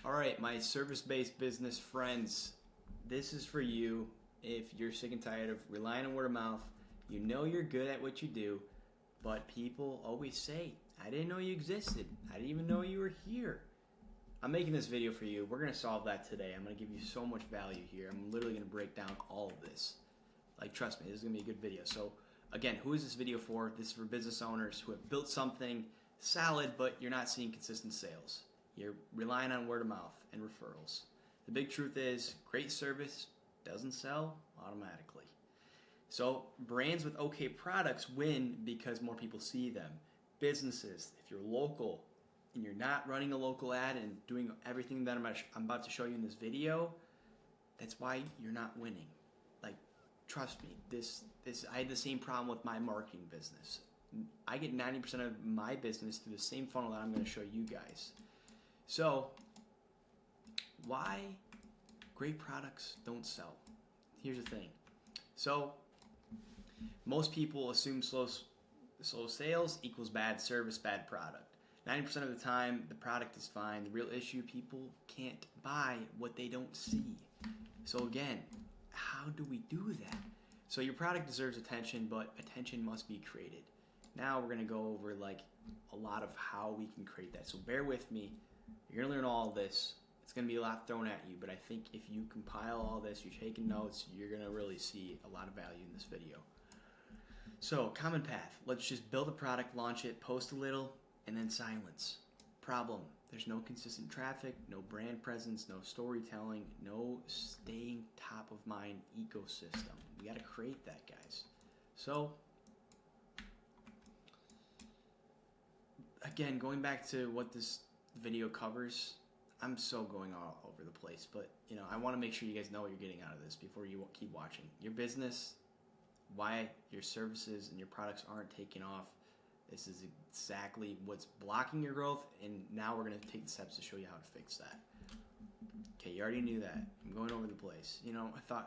All right, my service-based business friends, this is for you if you're sick and tired of relying on word of mouth. You know you're good at what you do, but people always say, I didn't know you existed. I didn't even know you were here. I'm making this video for you. We're going to solve that today. I'm going to give you so much value here. I'm literally going to break down all of this. Like, trust me, this is going to be a good video. So, again, who is this video for? This is for business owners who have built something solid, but you're not seeing consistent sales. You're relying on word of mouth and referrals. The big truth is, great service doesn't sell automatically. So brands with okay products win because more people see them. Businesses, if you're local and you're not running a local ad and doing everything that I'm about to show you in this video, that's why you're not winning. Like, trust me, I had the same problem with my marketing business. I get 90% of my business through the same funnel that I'm going to show you guys. So, why great products don't sell? Here's the thing. So, most people assume slow sales equals bad service, bad product. 90% of the time, the product is fine. The real issue, people can't buy what they don't see. So again, how do we do that? So your product deserves attention, but attention must be created. Now we're going to go over like a lot of how we can create that. So bear with me. You're going to learn all of this. It's going to be a lot thrown at you, but I think if you compile all this, you're taking notes, you're going to really see a lot of value in this video. So, common path. Let's just build a product, launch it, post a little, and then silence. Problem. There's no consistent traffic, no brand presence, no storytelling, no staying top of mind ecosystem. We got to create that, guys. So, again, going back to what this video covers, I'm so going all over the place, but I want to make sure you guys know what you're getting out of this before you keep watching. Your business, why your services and your products aren't taking off. This is exactly what's blocking your growth, and now we're going to take the steps to show you how to fix that. Okay, you already knew that. I'm going over the place. I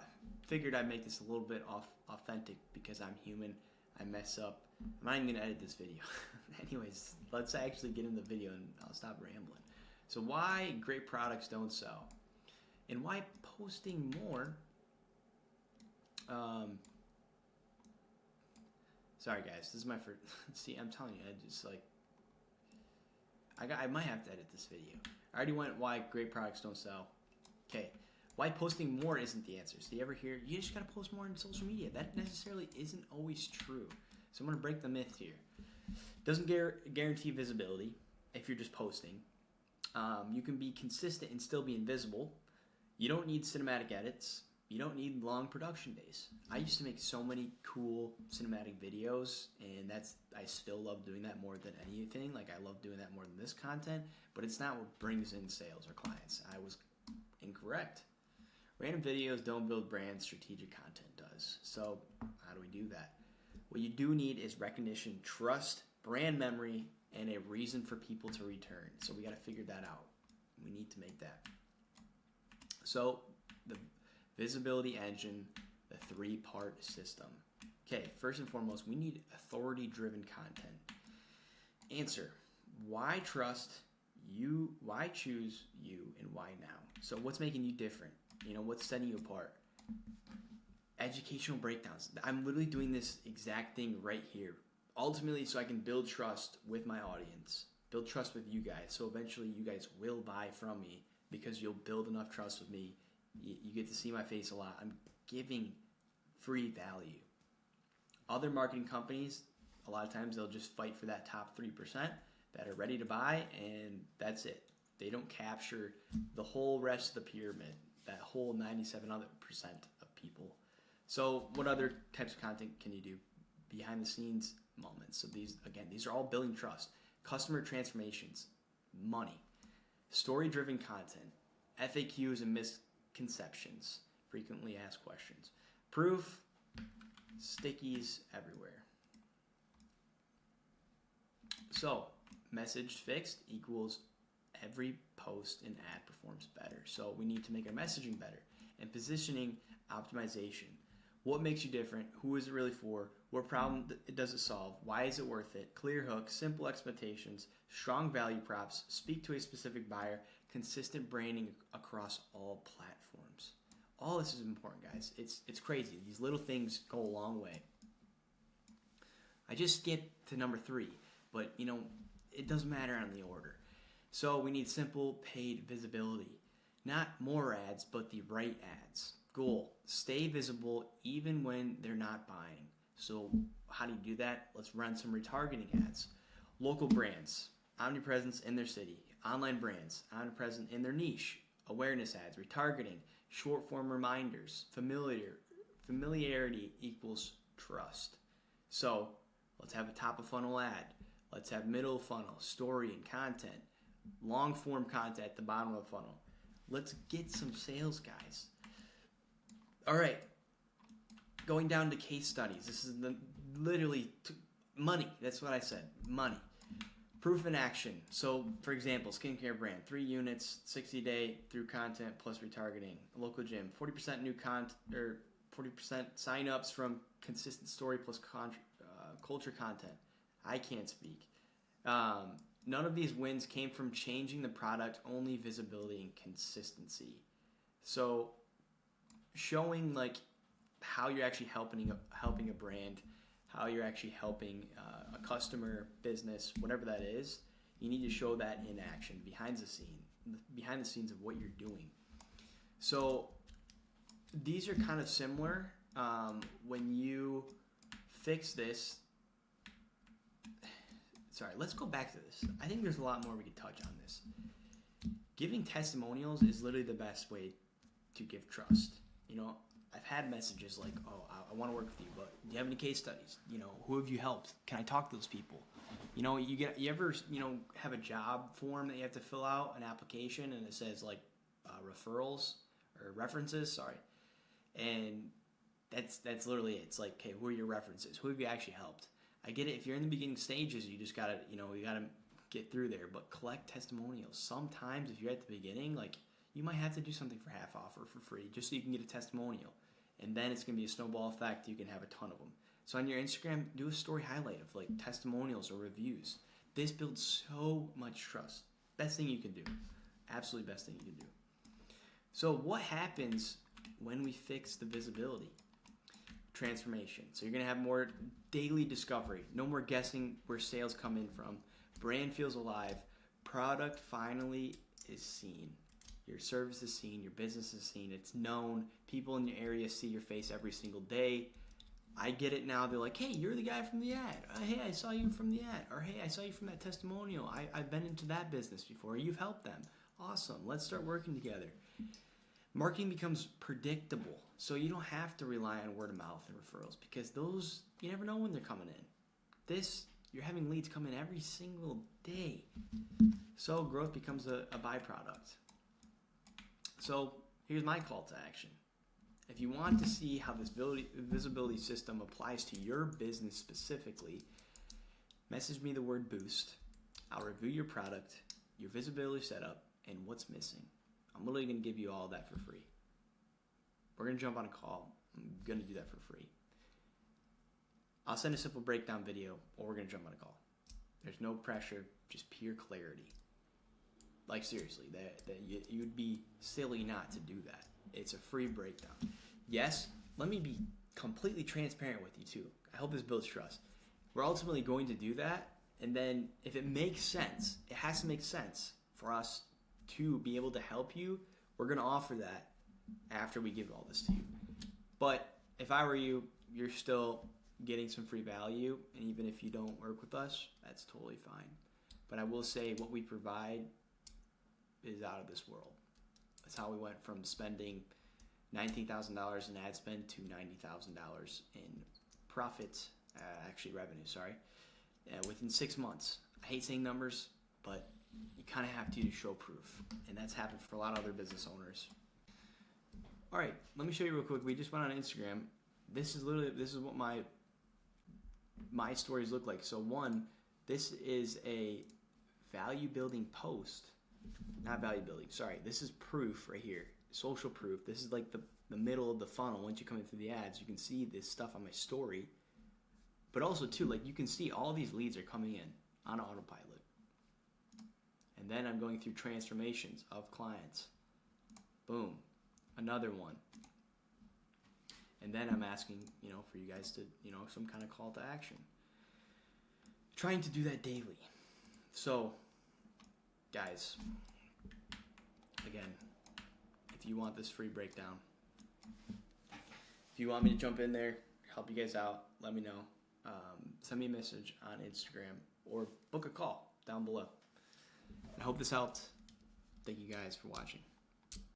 figured I'd make this a little bit authentic because I'm human. I mess up. I'm not even going to edit this video. Anyways, let's actually get in the video and I'll stop rambling. So why great products don't sell, and why posting more. Sorry guys, this is my first. See, I'm telling you, I might have to edit this video. I already went why great products don't sell. Okay, why posting more isn't the answer. So you ever hear you just gotta post more on social media? That necessarily isn't always true. So I'm gonna break the myth here. Doesn't guarantee visibility if you're just posting. You can be consistent and still be invisible. You don't need cinematic edits. You don't need long production days. I used to make so many cool cinematic videos, and I still love doing that more than anything. Like, I love doing that more than this content, but it's not what brings in sales or clients. I was incorrect. Random videos don't build brands, strategic content does. So how do we do that? What you do need is recognition, trust, brand memory, and a reason for people to return. So we got to figure that out. We need to make that. So the visibility engine, the 3-part system. Okay, first and foremost, we need authority-driven content. Answer: why trust you? Why choose you? And why now? So what's making you different? What's setting you apart? Educational breakdowns. I'm literally doing this exact thing right here. Ultimately, so I can build trust with my audience, build trust with you guys. So eventually you guys will buy from me because you'll build enough trust with me. You get to see my face a lot. I'm giving free value. Other marketing companies, a lot of times they'll just fight for that top 3% that are ready to buy, and that's it. They don't capture the whole rest of the pyramid, that whole 97% of people. So what other types of content can you do? Behind the scenes moments. So these are all building trust. Customer transformations, money, story-driven content, FAQs and misconceptions, frequently asked questions, proof, stickies everywhere. So message fixed equals every post and ad performs better. So we need to make our messaging better. And positioning optimization. What makes you different? Who is it really for? What problem does it solve? Why is it worth it? Clear hook, simple expectations, strong value props, speak to a specific buyer, consistent branding across all platforms. All this is important, guys. It's crazy. These little things go a long way. I just skipped to number 3, but it doesn't matter on the order. So we need simple paid visibility. Not more ads, but the right ads. Goal, stay visible even when they're not buying. So how do you do that? Let's run some retargeting ads. Local brands, omnipresence in their city. Online brands, omnipresent in their niche. Awareness ads, retargeting, short form reminders. Familiarity equals trust. So let's have a top of funnel ad. Let's have middle funnel, story and content. Long form content at the bottom of the funnel. Let's get some sales, guys. All right. Going down to case studies. This is literally money. That's what I said. Money. Proof in action. So, for example, skincare brand, 3 units, 60-day through content plus retargeting. Local gym, 40% new content or 40% sign-ups from consistent story plus culture content. I can't speak. None of these wins came from changing the product, only visibility and consistency. So, showing like how you're actually helping a brand, how you're actually helping a customer, business, whatever that is, you need to show that in action, behind the scenes of what you're doing. So these are kind of similar. When you fix this, let's go back to this. I think there's a lot more we could touch on this. Giving testimonials is literally the best way to give trust. I've had messages like, oh, I want to work with you, but do you have any case studies? Who have you helped? Can I talk to those people? You ever have a job form that you have to fill out, an application, and it says like referrals or references, and that's literally it. It's like, okay, who are your references? Who have you actually helped? I get it. If you're in the beginning stages, you just gotta, you gotta get through there, but collect testimonials. Sometimes if you're at the beginning, like, you might have to do something for half off or for free just so you can get a testimonial. And then it's going to be a snowball effect. You can have a ton of them. So on your Instagram, do a story highlight of like testimonials or reviews. This builds so much trust. Best thing you can do. Absolutely best thing you can do. So what happens when we fix the visibility? Transformation. So you're going to have more daily discovery. No more guessing where sales come in from. Brand feels alive. Product finally is seen. Your service is seen, your business is seen, it's known. People in your area see your face every single day. I get it now. They're like, hey, you're the guy from the ad. Hey, I saw you from the ad. Or hey, I saw you from that testimonial. I've been into that business before. You've helped them. Awesome. Let's start working together. Marketing becomes predictable. So you don't have to rely on word of mouth and referrals because those, you never know when they're coming in. You're having leads come in every single day. So growth becomes a byproduct. So here's my call to action. If you want to see how this visibility system applies to your business specifically, message me the word boost. I'll review your product, your visibility setup, and what's missing. I'm literally going to give you all that for free. We're going to jump on a call. I'm going to do that for free. I'll send a simple breakdown video, or we're going to jump on a call. There's no pressure, just pure clarity. Like seriously, that you'd be silly not to do that. It's a free breakdown. Yes, let me be completely transparent with you too. I hope this builds trust. We're ultimately going to do that, and then if it makes sense, it has to make sense for us to be able to help you. We're going to offer that after we give all this to you. But if I were you, you're still getting some free value, and even if you don't work with us, that's totally fine. But I will say what we provide is out of this world. That's how we went from spending $19,000 in ad spend to $90,000 in profit, revenue, within 6 months. I hate saying numbers, but you kind of have to show proof, and that's happened for a lot of other business owners. All right, let me show you real quick. We just went on Instagram. This is what my stories look like. So one, this is a value building post. Not value building, sorry. This is proof right here, social proof. This is like the middle of the funnel. Once you come in through the ads, you can see this stuff on my story. But also too, like you can see all these leads are coming in on autopilot. And then I'm going through transformations of clients. Boom. Another one. And then I'm asking, for you guys to, some kind of call to action. Trying to do that daily. So, guys, again, if you want this free breakdown, if you want me to jump in there, help you guys out, let me know. Send me a message on Instagram or book a call down below. I hope this helped. Thank you guys for watching.